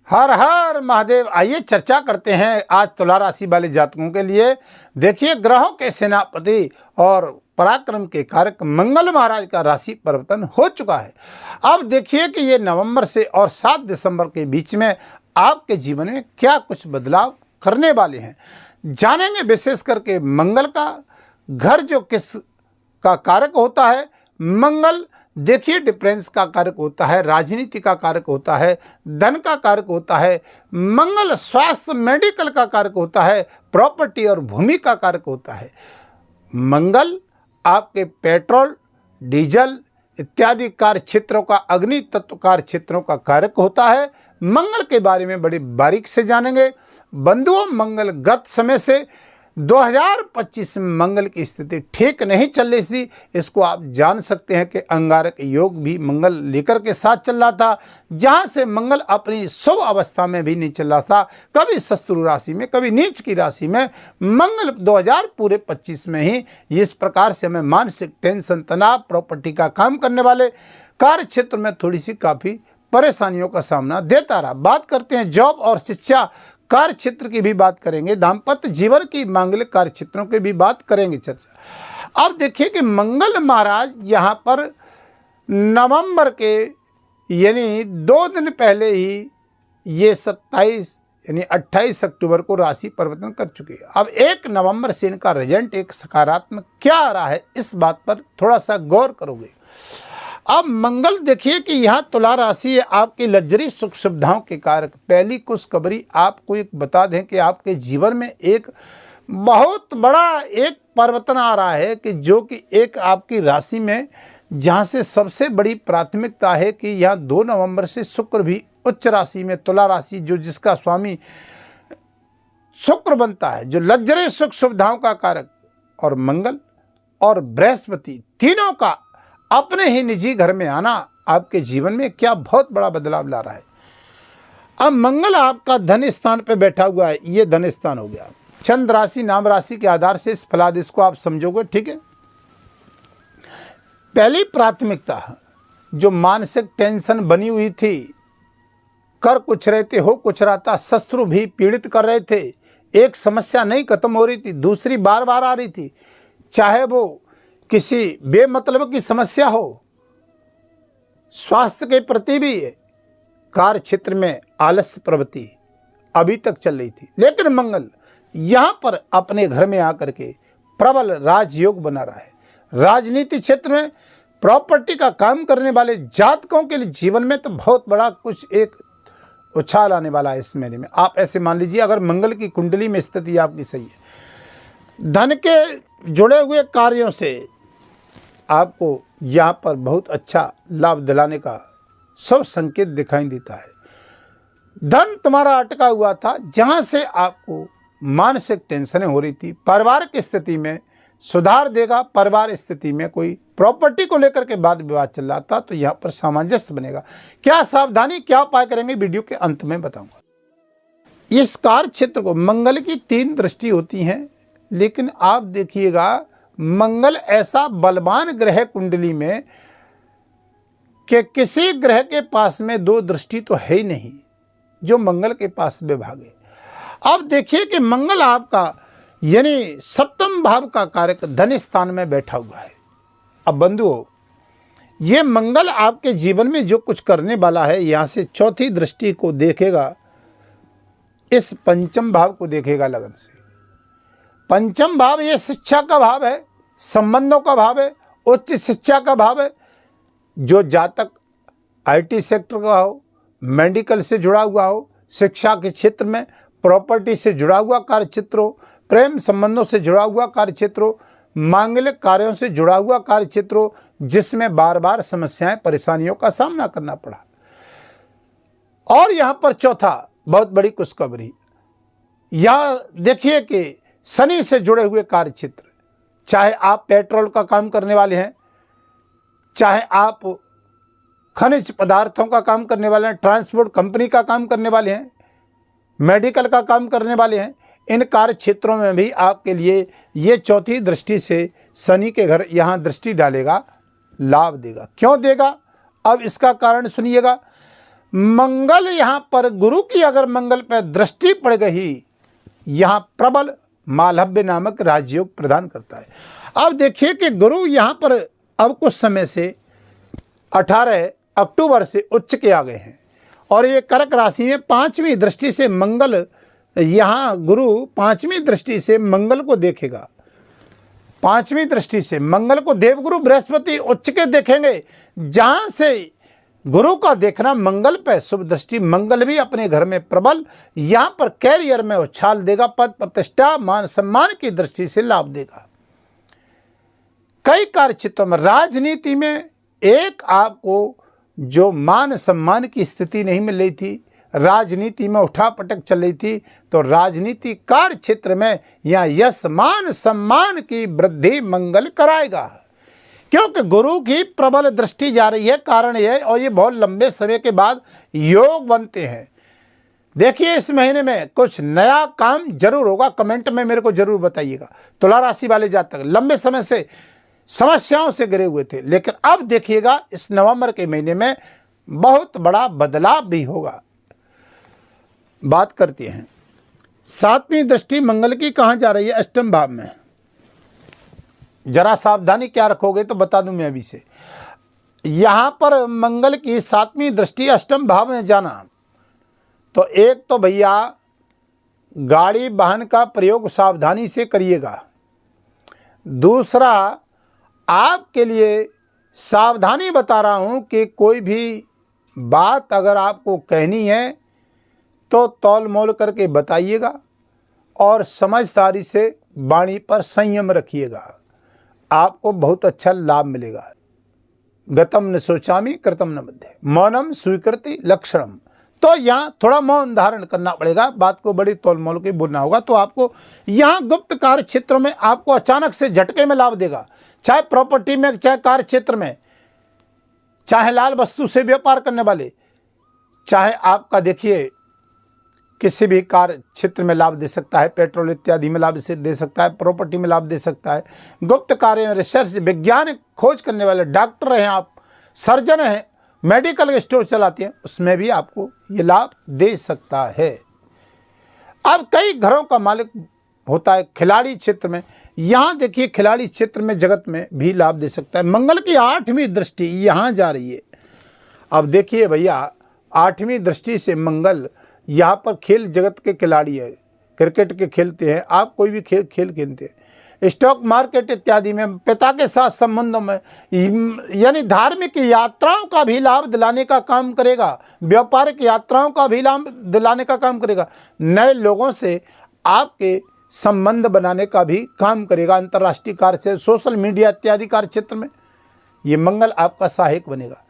हर हर महादेव। आइए चर्चा करते हैं आज तुला राशि वाले जातकों के लिए। देखिए, ग्रहों के सेनापति और पराक्रम के कारक मंगल महाराज का राशि परिवर्तन हो चुका है। अब देखिए कि ये नवंबर से और 7 दिसंबर के बीच में आपके जीवन में क्या कुछ बदलाव करने वाले हैं, जानेंगे। विशेष करके मंगल का घर जो किस का कारक होता है, मंगल देखिए डिफरेंस का कारक होता है, राजनीति का कारक होता है, धन का कारक होता है। मंगल स्वास्थ्य मेडिकल का कारक होता है, प्रॉपर्टी और भूमि का कारक होता है। मंगल आपके पेट्रोल, डीजल इत्यादि कार्य क्षेत्रों का, अग्नि तत्व कार्य क्षेत्रों का कारक होता है। मंगल के बारे में बड़ी बारीक से जानेंगे। बंधुओं, मंगल गत समय से 2025 में मंगल की स्थिति ठीक नहीं चल रही थी। इसको आप जान सकते हैं कि अंगारक योग भी मंगल लेकर के साथ चल रहा था, जहां से मंगल अपनी शुभ अवस्था में भी नहीं चल रहा था। कभी शत्रु राशि में, कभी नीच की राशि में। मंगल 2025 में ही इस प्रकार से हमें मानसिक टेंशन, तनाव, प्रॉपर्टी का काम करने वाले कार्य क्षेत्र में थोड़ी सी काफ़ी परेशानियों का सामना देता रहा। बात करते हैं जॉब और शिक्षा कार्य क्षेत्र की भी बात करेंगे, दाम्पत्य जीवन की मांगलिक कार्य क्षेत्रों की भी बात करेंगे चर्चा। अब देखिए कि मंगल महाराज यहाँ पर नवंबर के यानी 2 दिन पहले ही ये 28 अक्टूबर को राशि परिवर्तन कर चुके हैं। अब 1 नवंबर से इनका रिजल्ट एक सकारात्मक क्या आ रहा है, इस बात पर थोड़ा सा गौर करोगे। अब मंगल देखिए कि यहाँ तुला राशि है, आपकी लग्जरी सुख सुविधाओं के कारक। पहली खुशखबरी आपको एक बता दें कि आपके जीवन में एक बहुत बड़ा एक परिवर्तन आ रहा है कि जो कि एक आपकी राशि में, जहाँ से सबसे बड़ी प्राथमिकता है कि यहाँ 2 नवंबर से शुक्र भी उच्च राशि में, तुला राशि जो जिसका स्वामी शुक्र बनता है, जो लग्जरी सुख सुविधाओं का कारक, और मंगल और बृहस्पति तीनों का अपने ही निजी घर में आना आपके जीवन में क्या बहुत बड़ा बदलाव ला रहा है। अब मंगल आपका धन स्थान पे बैठा हुआ है, ये धन स्थान हो गया। चंद्र राशि, नाम राशि के आधार से इस फलादेश को आप समझोगे, ठीक है। पहली प्राथमिकता जो मानसिक टेंशन बनी हुई थी, कर कुछ रहे थे, हो कुछ रहा था, शत्रु भी पीड़ित कर रहे थे, एक समस्या नहीं खत्म हो रही थी, दूसरी बार बार आ रही थी, चाहे वो किसी बेमतलब की समस्या हो, स्वास्थ्य के प्रति भी कार्य क्षेत्र में आलस्य प्रवृत्ति अभी तक चल रही थी। लेकिन मंगल यहाँ पर अपने घर में आकर के प्रबल राजयोग बना रहा है। राजनीति क्षेत्र में प्रॉपर्टी का काम करने वाले जातकों के लिए जीवन में तो बहुत बड़ा कुछ एक उछाल आने वाला है इस महीने में। आप ऐसे मान लीजिए, अगर मंगल की कुंडली में स्थिति आपकी सही है, धन के जुड़े हुए कार्यों से आपको यहाँ पर बहुत अच्छा लाभ दिलाने का सब संकेत दिखाई देता है। धन तुम्हारा अटका हुआ था, जहाँ से आपको मानसिक टेंशनें हो रही थी, पारिवारिक स्थिति में सुधार देगा। परिवार स्थिति में कोई प्रॉपर्टी को लेकर के वाद विवाद चल रहा था, तो यहाँ पर सामंजस्य बनेगा। क्या सावधानी, क्या उपाय करेंगे, वीडियो के अंत में बताऊंगा। इस कार्य क्षेत्र को मंगल की 3 दृष्टि होती हैं, लेकिन आप देखिएगा मंगल ऐसा बलवान ग्रह कुंडली में कि किसी ग्रह के पास में 2 दृष्टि तो है ही नहीं जो मंगल के पास विभाग है। अब देखिए कि मंगल आपका यानी 7वें भाव का कारक धन स्थान में बैठा हुआ है। अब बंधुओं, ये मंगल आपके जीवन में जो कुछ करने वाला है, यहाँ से 4थी दृष्टि को देखेगा, इस 5वें भाव को देखेगा लगन से। 5वां भाव ये शिक्षा का भाव है, संबंधों का भाव है, उच्च शिक्षा का भाव है। जो जातक IT सेक्टर का हो, मेडिकल से जुड़ा हुआ हो, शिक्षा के क्षेत्र में, प्रॉपर्टी से जुड़ा हुआ कार्य क्षेत्र हो, प्रेम संबंधों से जुड़ा हुआ कार्य क्षेत्र हो, मांगलिक कार्यों से जुड़ा हुआ कार्य क्षेत्र हो, जिसमें बार बार समस्याएं, परेशानियों का सामना करना पड़ा। और यहाँ पर चौथा बहुत बड़ी खुशखबरी, यहाँ देखिए कि शनि से जुड़े हुए कार्य क्षेत्र, चाहे आप पेट्रोल का काम करने वाले हैं, चाहे आप खनिज पदार्थों का काम करने वाले हैं, ट्रांसपोर्ट कंपनी का काम करने वाले हैं, मेडिकल का काम करने वाले हैं, इन कार्य क्षेत्रों में भी आपके लिए ये 4थी दृष्टि से शनि के घर यहाँ दृष्टि डालेगा, लाभ देगा। क्यों देगा, अब इसका कारण सुनिएगा। मंगल यहाँ पर गुरु की अगर मंगल पर दृष्टि पड़ गई, यहाँ प्रबल मालव्य नामक राजयोग प्रदान करता है। अब देखिए कि गुरु यहाँ पर अब कुछ समय से 18 अक्टूबर से उच्च के आ गए हैं और ये कर्क राशि में 5वीं दृष्टि से मंगल, यहाँ गुरु 5वीं दृष्टि से मंगल को देखेगा। 5वीं दृष्टि से मंगल को देवगुरु बृहस्पति उच्च के देखेंगे, जहां से गुरु का देखना मंगल पर शुभ दृष्टि, मंगल भी अपने घर में प्रबल, यहां पर कैरियर में उछाल देगा, पद प्रतिष्ठा मान सम्मान की दृष्टि से लाभ देगा। कई कार्य क्षेत्रों में, राजनीति में एक आपको जो मान सम्मान की स्थिति नहीं मिल रही थी, राजनीति में उठापटक चल रही थी, तो राजनीति कार्य क्षेत्र में यहाँ यश मान सम्मान की वृद्धि मंगल कराएगा, क्योंकि गुरु की प्रबल दृष्टि जा रही है। कारण यह, और ये बहुत लंबे समय के बाद योग बनते हैं। देखिए इस महीने में कुछ नया काम जरूर होगा, कमेंट में मेरे को जरूर बताइएगा। तुला राशि वाले जातक लंबे समय से समस्याओं से घिरे हुए थे, लेकिन अब देखिएगा इस नवंबर के महीने में बहुत बड़ा बदलाव भी होगा। बात करते हैं 7वीं दृष्टि मंगल की कहाँ जा रही है? अष्टम भाव में। जरा सावधानी क्या रखोगे तो बता दूं मैं अभी से। यहां पर मंगल की 7वीं दृष्टि अष्टम भाव में जाना, तो एक तो भैया गाड़ी वाहन का प्रयोग सावधानी से करिएगा। दूसरा, आपके लिए सावधानी बता रहा हूं कि कोई भी बात अगर आपको कहनी है तो तौल मोल करके बताइएगा और समझदारी से वाणी पर संयम रखिएगा, आपको बहुत अच्छा लाभ मिलेगा। गतम न सोचामी कृतम न मध्य मौनम स्वीकृति लक्षणम। तो यहाँ थोड़ा मौन धारण करना पड़ेगा, बात को बड़ी तौल मोल के बोलना होगा, तो आपको यहाँ गुप्त कार्य क्षेत्रों में आपको अचानक से झटके में लाभ देगा। चाहे प्रॉपर्टी में, चाहे कार्य क्षेत्र में, चाहे लाल वस्तु से व्यापार करने वाले, चाहे आपका देखिए किसी भी कार्य क्षेत्र में लाभ दे सकता है, पेट्रोल इत्यादि में लाभ दे सकता है, प्रॉपर्टी में लाभ दे सकता है, गुप्त कार्य में, रिसर्च, वैज्ञानिक खोज करने वाले, डॉक्टर हैं आप, सर्जन हैं, मेडिकल स्टोर चलाते हैं, उसमें भी आपको ये लाभ दे सकता है। अब कई घरों का मालिक होता है खिलाड़ी क्षेत्र में, यहाँ देखिए खिलाड़ी क्षेत्र में जगत में भी लाभ दे सकता है। मंगल की 8वीं दृष्टि यहाँ जा रही है। अब देखिए भैया 8वीं दृष्टि से मंगल यहाँ पर खेल जगत के खिलाड़ी है, क्रिकेट के खेलते हैं, आप कोई भी खेल खेलते हैं, स्टॉक मार्केट इत्यादि में, पिता के साथ संबंधों में, यानी धार्मिक यात्राओं का भी लाभ दिलाने का काम करेगा, व्यापारिक यात्राओं का भी लाभ दिलाने का काम करेगा, नए लोगों से आपके संबंध बनाने का भी काम करेगा, अंतर्राष्ट्रीय कार्य से, सोशल मीडिया इत्यादि कार्य क्षेत्र में ये मंगल आपका सहायक बनेगा।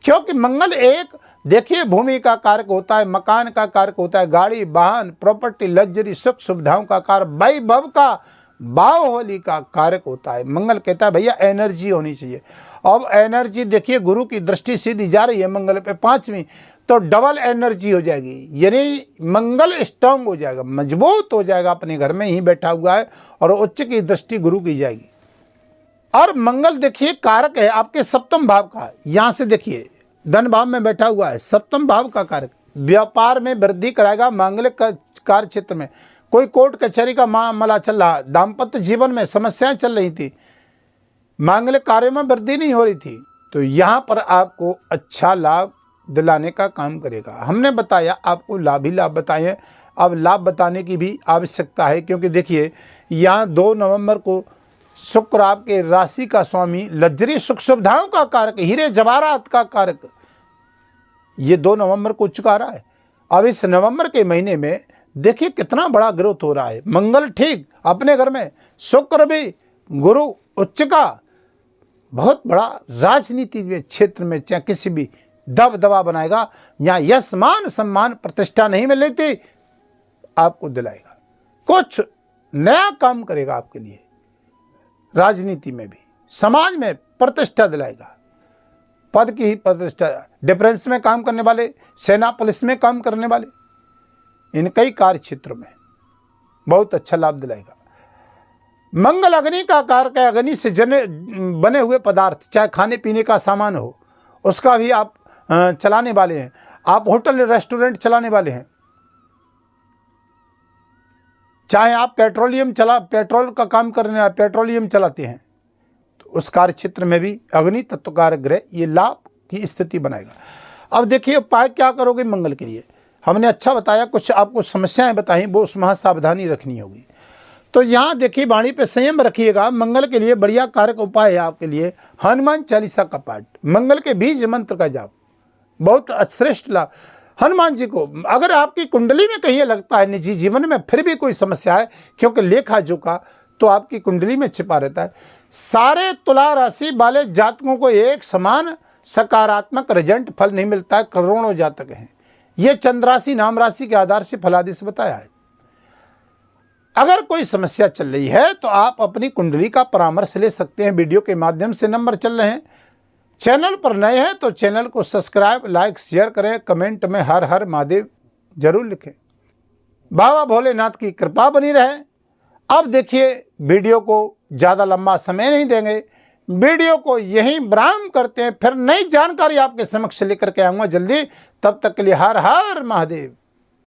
क्योंकि मंगल एक देखिए भूमि का कारक होता है, मकान का कारक होता है, गाड़ी वाहन प्रॉपर्टी लग्जरी सुख सुविधाओं का कारक, वैभव का बाहुबली का कारक होता है। मंगल कहता है भैया एनर्जी होनी चाहिए। अब एनर्जी देखिए गुरु की दृष्टि सीधी जा रही है मंगल पे 5वीं, तो डबल एनर्जी हो जाएगी, यानी मंगल स्ट्रांग हो जाएगा, मजबूत हो जाएगा, अपने घर में ही बैठा हुआ है और उच्च की दृष्टि गुरु की जाएगी। और मंगल देखिए कारक है आपके 7म भाव का, यहाँ से देखिए धन भाव में बैठा हुआ है, 7म भाव का कारक, व्यापार में वृद्धि कराएगा। मांगलिक कार्य क्षेत्र में कोई कोर्ट कचहरी का मामला चल रहा, दाम्पत्य जीवन में समस्याएं चल रही थी, मांगलिक कार्यों में वृद्धि नहीं हो रही थी, तो यहाँ पर आपको अच्छा लाभ दिलाने का काम करेगा। हमने बताया आपको लाभ ही लाभ बताए, अब लाभ बताने की भी आवश्यकता है, क्योंकि देखिए यहाँ 2 नवंबर को शुक्र आपके राशि का स्वामी, लग्जरी सुख सुविधाओं का कारक, हीरे जवाहरात का कारक, ये 2 नवंबर को चुका रहा है। अब इस नवंबर के महीने में देखिए कितना बड़ा ग्रोथ हो रहा है। मंगल ठीक अपने घर में, शुक्र भी, गुरु उच्च का, बहुत बड़ा राजनीति में क्षेत्र में चाहे किसी भी दबदबा बनाएगा। यहाँ यश मान सम्मान प्रतिष्ठा नहीं मिल रही थी, आपको दिलाएगा, कुछ नया काम करेगा आपके लिए, राजनीति में भी, समाज में प्रतिष्ठा दिलाएगा, पद की ही प्रतिष्ठा। डिफेंस में काम करने वाले, सेना पुलिस में काम करने वाले, इन कई कार्य क्षेत्रों में बहुत अच्छा लाभ दिलाएगा। मंगल अग्नि का कारक है, अग्नि से बने हुए पदार्थ, चाहे खाने पीने का सामान हो, उसका भी आप चलाने वाले हैं। आप होटल रेस्टोरेंट चलाने वाले हैं, चाहे आप पेट्रोल का काम करने वाले पेट्रोलियम चलाते हैं, तो उस कार्य क्षेत्र में भी अग्नि तत्व कारक ग्रह ये लाभ की स्थिति बनाएगा। अब देखिए उपाय क्या करोगे मंगल के लिए। हमने अच्छा बताया, कुछ आपको समस्याएं बताई, वो उसमें सावधानी रखनी होगी। तो यहाँ देखिए वाणी पे संयम रखिएगा। मंगल के लिए बढ़िया कारक उपाय है आपके लिए हनुमान चालीसा का पाठ, मंगल के बीज मंत्र का जाप, बहुत श्रेष्ठ लाभ। हनुमान जी को अगर आपकी कुंडली में कहीं लगता है निजी जीवन में फिर भी कोई समस्या है, क्योंकि लेखा जोखा तो आपकी कुंडली में छिपा रहता है। सारे तुला राशि वाले जातकों को एक समान सकारात्मक रिजल्ट फल नहीं मिलता है, करोड़ों जातक हैं। ये चंद्र राशि नाम राशि के आधार से फलादेश बताया है। अगर कोई समस्या चल रही है तो आप अपनी कुंडली का परामर्श ले सकते हैं। वीडियो के माध्यम से नंबर चल रहे हैं। चैनल पर नए हैं तो चैनल को सब्सक्राइब, लाइक, शेयर करें। कमेंट में हर हर महादेव जरूर लिखें। बाबा भोलेनाथ की कृपा बनी रहे। अब देखिए वीडियो को ज़्यादा लंबा समय नहीं देंगे, वीडियो को यहीं विराम करते हैं, फिर नई जानकारी आपके समक्ष लेकर के आऊँगा जल्दी। तब तक के लिए हर हर महादेव।